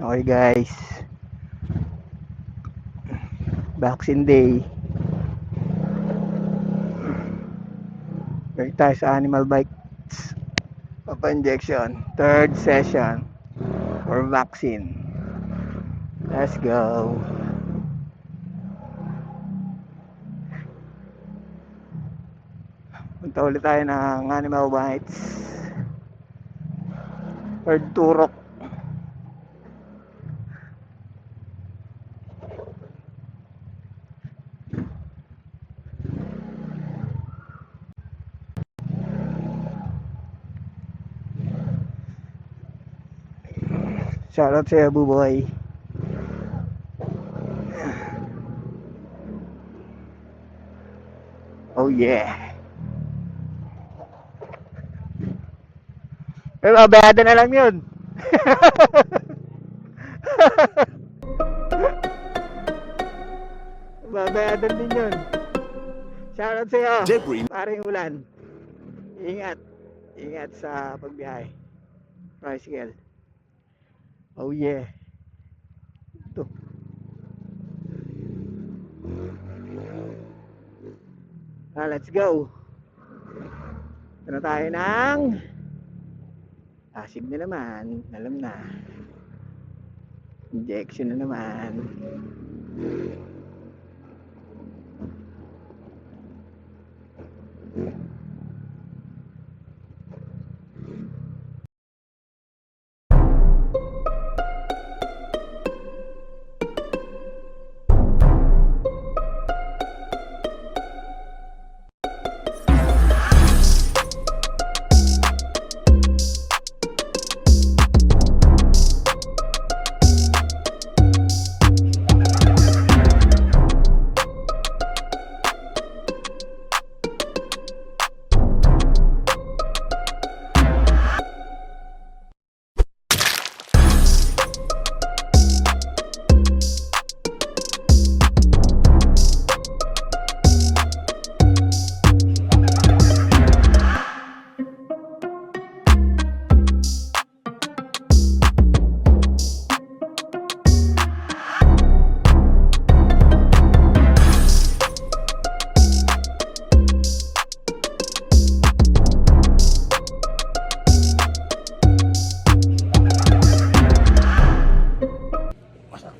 Okay guys, vaccine day. Balik tayo sa animal bites. Papa-injection. Third session for vaccine. Let's go. Punta ulit tayo ng animal bites. Third turok. Shoutout sa'yo, Buboy. Oh yeah. Pero bayada na lang yun. Babayadan din yun. Shoutout sa'yo, paring ulan. Ingat. Ingat sa pagbiyahe. Tricycle. Oh yeah. Ito. Let's go. Ito na tayo ng asig na naman. Alam na. Injection na naman.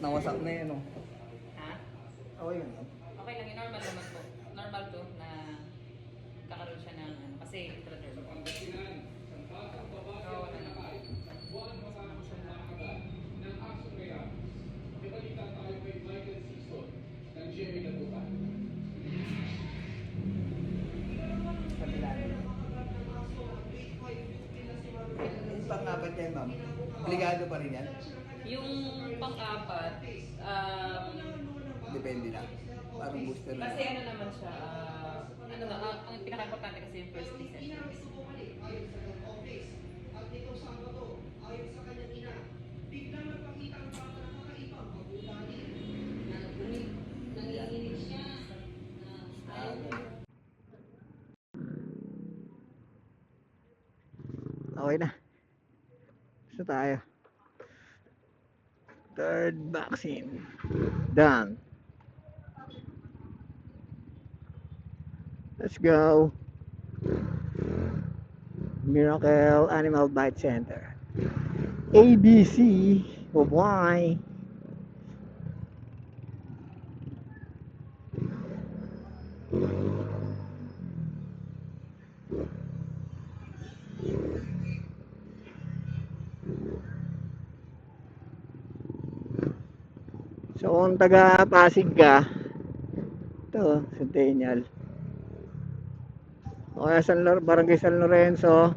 Wasak na yan, oh. Ha? Okay yun. Okay lang, yun, normal naman po. Normal to na kakaroon siya ng ano, kasi trailer. Oo, wala naman. Yung pang-apat yan, ma'am. Obligado pa rin yan? Yung pang-apat, Depende na. Parang booster na. kasi ano naman siya, ano na, ang pinaka-importante kasi yung first 3 sessions. Nanginginig siya. Okay na. Gusto tayo. Third vaccine. Done. Let's go. Miracle Animal Bite Center. ABC. Oh boy. So kung taga Pasig ka, ito, Centennial. O kaya Barangay San Lorenzo,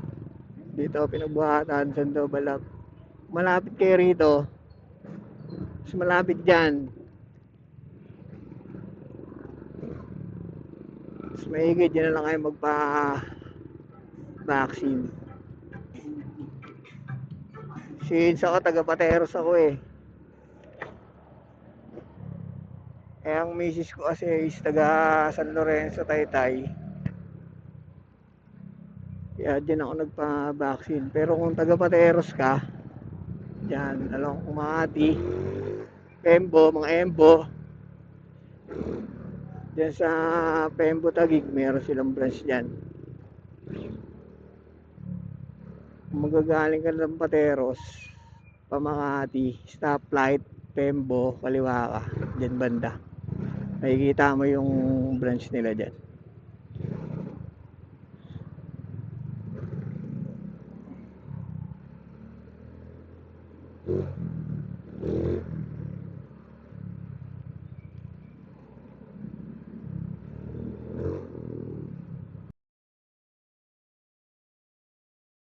dito Pinagbuhatan, Sando, Balak. Malapit kayo rito. Mas malapit dyan. Mas maigid, dyan na lang kayo magpa-vaccine. Since ako, taga Pateros ako eh. Eh ang misis ko kasi is taga San Lorenzo, Taytay. Kaya dyan ako nagpa-vaccine. Pero kung taga Pateros ka, Yan, along Umati, Pembo, mga Embo. Diyan sa Pembo Taguig, meron silang branch dyan. Kung magagaling ka ng Pateros, Pamakati, stoplight, Pembo, kaliwa ka, dyan banda. Makikita mo yung branch nila dyan.